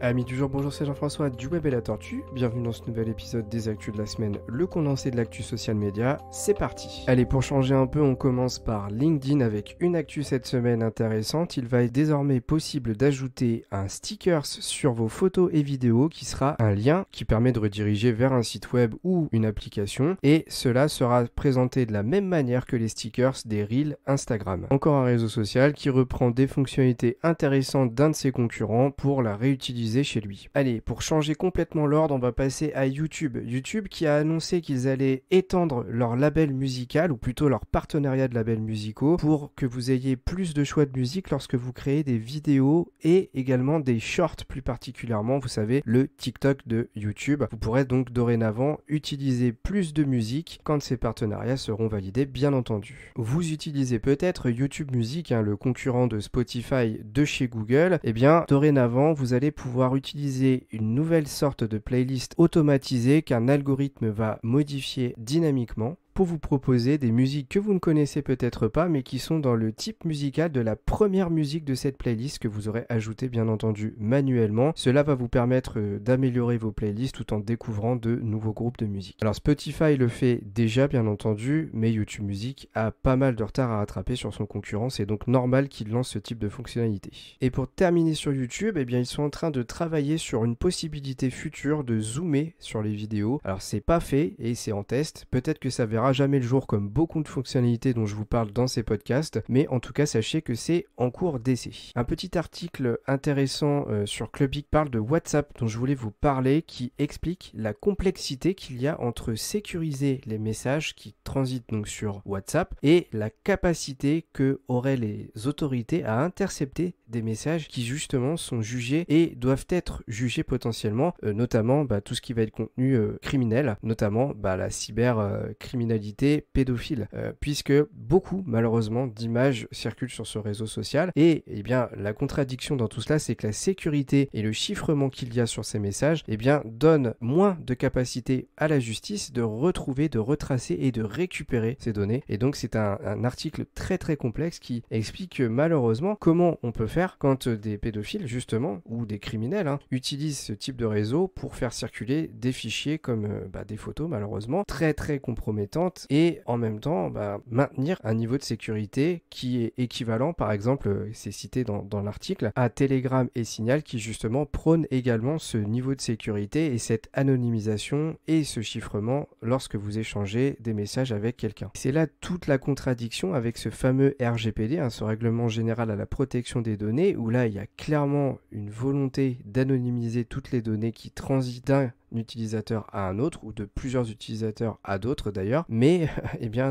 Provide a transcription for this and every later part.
Amis du jour, bonjour, c'est Jean-François du Web et la Tortue. Bienvenue dans ce nouvel épisode des Actus de la semaine, le condensé de l'actu social média. C'est parti. Allez, pour changer un peu, on commence par LinkedIn avec une actu cette semaine intéressante. Il va être désormais possible d'ajouter un stickers sur vos photos et vidéos qui sera un lien qui permet de rediriger vers un site web ou une application. Et cela sera présenté de la même manière que les stickers des Reels Instagram. Encore un réseau social qui reprend des fonctionnalités intéressantes d'un de ses concurrents pour la réutiliser chez lui. Allez, pour changer complètement l'ordre, on va passer à YouTube. YouTube qui a annoncé qu'ils allaient étendre leur label musical, ou plutôt leur partenariat de labels musicaux, pour que vous ayez plus de choix de musique lorsque vous créez des vidéos et également des shorts plus particulièrement, vous savez, le TikTok de YouTube. Vous pourrez donc dorénavant utiliser plus de musique quand ces partenariats seront validés, bien entendu. Vous utilisez peut-être YouTube Music, le concurrent de Spotify de chez Google. Eh bien, dorénavant, vous allez pouvoir utiliser une nouvelle sorte de playlist automatisée qu'un algorithme va modifier dynamiquement pour vous proposer des musiques que vous ne connaissez peut-être pas, mais qui sont dans le type musical de la première musique de cette playlist que vous aurez ajoutée bien entendu manuellement. Cela va vous permettre d'améliorer vos playlists tout en découvrant de nouveaux groupes de musique. Alors Spotify le fait déjà bien entendu, mais YouTube Music a pas mal de retard à rattraper sur son concurrent, c'est donc normal qu'il lance ce type de fonctionnalité. Et pour terminer sur YouTube, eh bien ils sont en train de travailler sur une possibilité future de zoomer sur les vidéos. Alors c'est pas fait et c'est en test, peut-être que ça verra jamais le jour comme beaucoup de fonctionnalités dont je vous parle dans ces podcasts, mais en tout cas sachez que c'est en cours d'essai. Un petit article intéressant sur Clubic parle de WhatsApp dont je voulais vous parler, qui explique la complexité qu'il y a entre sécuriser les messages qui transitent donc sur WhatsApp et la capacité que auraient les autorités à intercepter des messages qui justement sont jugés et doivent être jugés potentiellement, notamment tout ce qui va être contenu criminel, notamment la cybercriminalité pédophile, puisque beaucoup malheureusement d'images circulent sur ce réseau social et bien la contradiction dans tout cela, c'est que la sécurité et le chiffrement qu'il y a sur ces messages donnent moins de capacité à la justice de retrouver, de retracer et de récupérer ces données. Et donc c'est un article très très complexe qui explique malheureusement comment on peut faire quand des pédophiles justement ou des criminels utilisent ce type de réseau pour faire circuler des fichiers comme des photos malheureusement très très compromettantes et en même temps maintenir un niveau de sécurité qui est équivalent, par exemple, c'est cité dans l'article, à Telegram et Signal qui justement prônent également ce niveau de sécurité et cette anonymisation et ce chiffrement lorsque vous échangez des messages avec quelqu'un. C'est là toute la contradiction avec ce fameux RGPD, ce règlement général à la protection des données, où là il y a clairement une volonté d'anonymiser toutes les données qui transitent d'un utilisateur à un autre ou de plusieurs utilisateurs à d'autres d'ailleurs, mais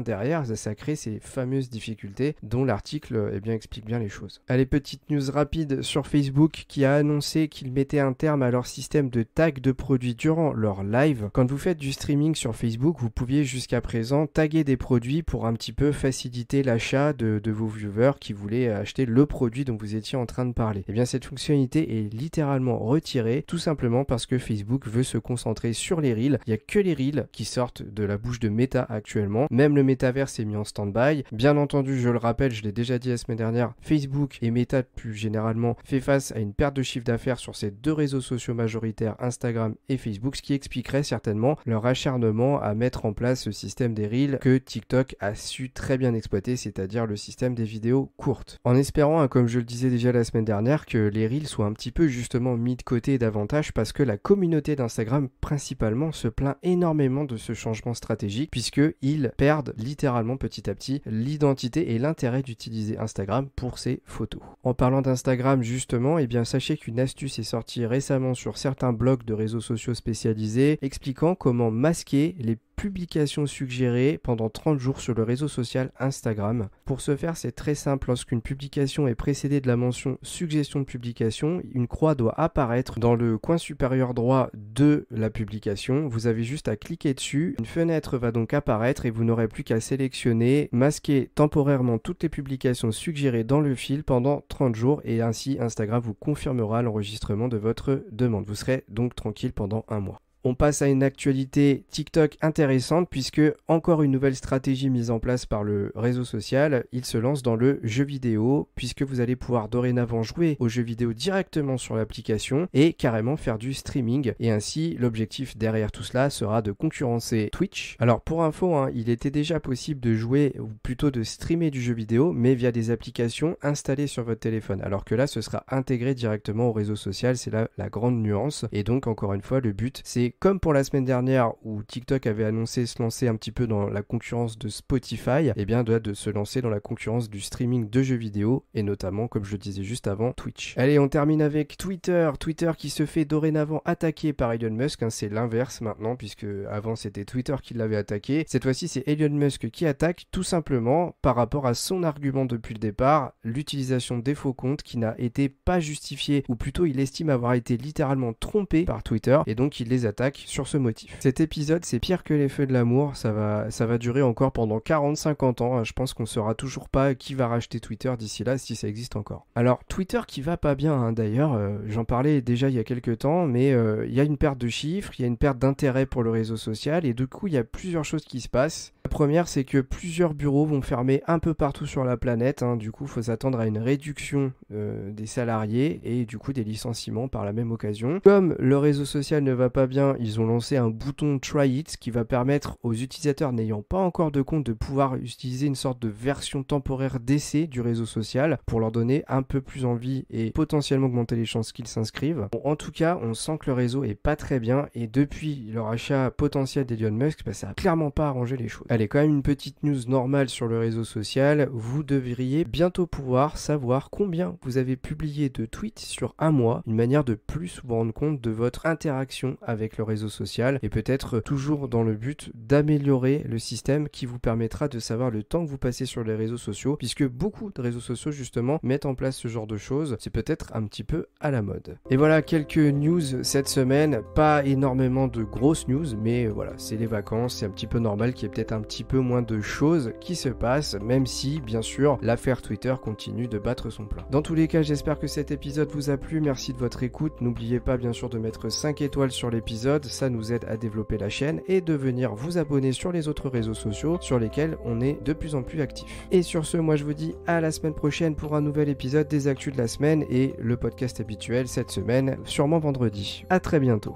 derrière ça crée ces fameuses difficultés dont l'article explique bien les choses. Allez, petite news rapide sur Facebook qui a annoncé qu'ils mettaient un terme à leur système de tag de produits durant leur live. Quand vous faites du streaming sur Facebook, vous pouviez jusqu'à présent taguer des produits pour un petit peu faciliter l'achat de vos viewers qui voulaient acheter le produit dont vous étiez en train de parler. Cette fonctionnalité est littéralement retirée tout simplement parce que Facebook veut se concentrer sur les Reels. Il n'y a que les Reels qui sortent de la bouche de Meta actuellement. Même le métaverse est mis en stand-by. Bien entendu, je le rappelle, je l'ai déjà dit la semaine dernière, Facebook et Meta plus généralement fait face à une perte de chiffre d'affaires sur ces deux réseaux sociaux majoritaires, Instagram et Facebook, ce qui expliquerait certainement leur acharnement à mettre en place ce système des Reels que TikTok a su très bien exploiter, c'est-à-dire le système des vidéos courtes. En espérant, comme je le disais déjà la semaine dernière, que les Reels soient un petit peu justement mis de côté davantage parce que la communauté d'Instagram principalement se plaint énormément de ce changement stratégique puisqu'ils perdent littéralement petit à petit l'identité et l'intérêt d'utiliser Instagram pour ses photos. En parlant d'Instagram justement, sachez qu'une astuce est sortie récemment sur certains blogs de réseaux sociaux spécialisés expliquant comment masquer les publication suggérée pendant 30 jours sur le réseau social Instagram. Pour ce faire, c'est très simple. Lorsqu'une publication est précédée de la mention suggestion de publication, une croix doit apparaître dans le coin supérieur droit de la publication. Vous avez juste à cliquer dessus. Une fenêtre va donc apparaître et vous n'aurez plus qu'à sélectionner, masquer temporairement toutes les publications suggérées dans le fil pendant 30 jours et ainsi Instagram vous confirmera l'enregistrement de votre demande. Vous serez donc tranquille pendant un mois. On passe à une actualité TikTok intéressante puisque encore une nouvelle stratégie mise en place par le réseau social, il se lance dans le jeu vidéo puisque vous allez pouvoir dorénavant jouer aux jeux vidéo directement sur l'application et carrément faire du streaming et ainsi l'objectif derrière tout cela sera de concurrencer Twitch. Alors pour info, il était déjà possible de jouer ou plutôt de streamer du jeu vidéo mais via des applications installées sur votre téléphone alors que là ce sera intégré directement au réseau social, c'est là la grande nuance et donc encore une fois le but c'est comme pour la semaine dernière où TikTok avait annoncé se lancer un petit peu dans la concurrence de Spotify, et bien de se lancer dans la concurrence du streaming de jeux vidéo et notamment comme je le disais juste avant Twitch. Allez, on termine avec Twitter qui se fait dorénavant attaquer par Elon Musk, c'est l'inverse maintenant puisque avant c'était Twitter qui l'avait attaqué, cette fois-ci c'est Elon Musk qui attaque tout simplement par rapport à son argument depuis le départ, l'utilisation des faux comptes qui n'a été pas justifiée ou plutôt il estime avoir été littéralement trompé par Twitter et donc il les attaque sur ce motif. Cet épisode c'est pire que les feux de l'amour, ça va durer encore pendant 40-50 ans, je pense qu'on saura toujours pas qui va racheter Twitter d'ici là si ça existe encore. Alors Twitter qui va pas bien d'ailleurs, j'en parlais déjà il y a quelques temps mais il y a une perte de chiffres, il y a une perte d'intérêt pour le réseau social et du coup il y a plusieurs choses qui se passent. La première c'est que plusieurs bureaux vont fermer un peu partout sur la planète, du coup il faut s'attendre à une réduction des salariés et du coup des licenciements par la même occasion. Comme le réseau social ne va pas bien, ils ont lancé un bouton Try It qui va permettre aux utilisateurs n'ayant pas encore de compte de pouvoir utiliser une sorte de version temporaire d'essai du réseau social pour leur donner un peu plus envie et potentiellement augmenter les chances qu'ils s'inscrivent. Bon, en tout cas, on sent que le réseau est pas très bien et depuis leur achat potentiel d'Elon Musk, ça a clairement pas arrangé les choses. Allez, quand même une petite news normale sur le réseau social, vous devriez bientôt pouvoir savoir combien vous avez publié de tweets sur un mois, une manière de plus vous rendre compte de votre interaction avec le réseau social et peut-être toujours dans le but d'améliorer le système qui vous permettra de savoir le temps que vous passez sur les réseaux sociaux puisque beaucoup de réseaux sociaux justement mettent en place ce genre de choses, c'est peut-être un petit peu à la mode. Et voilà quelques news cette semaine, pas énormément de grosses news mais voilà, c'est les vacances, c'est un petit peu normal qu'il y ait peut-être un petit peu moins de choses qui se passent même si bien sûr l'affaire Twitter continue de battre son plein. Dans tous les cas, j'espère que cet épisode vous a plu, merci de votre écoute, n'oubliez pas bien sûr de mettre 5 étoiles sur l'épisode, ça nous aide à développer la chaîne et de venir vous abonner sur les autres réseaux sociaux sur lesquels on est de plus en plus actif. Et sur ce, moi je vous dis à la semaine prochaine pour un nouvel épisode des Actus de la semaine et le podcast habituel cette semaine, sûrement vendredi. À très bientôt.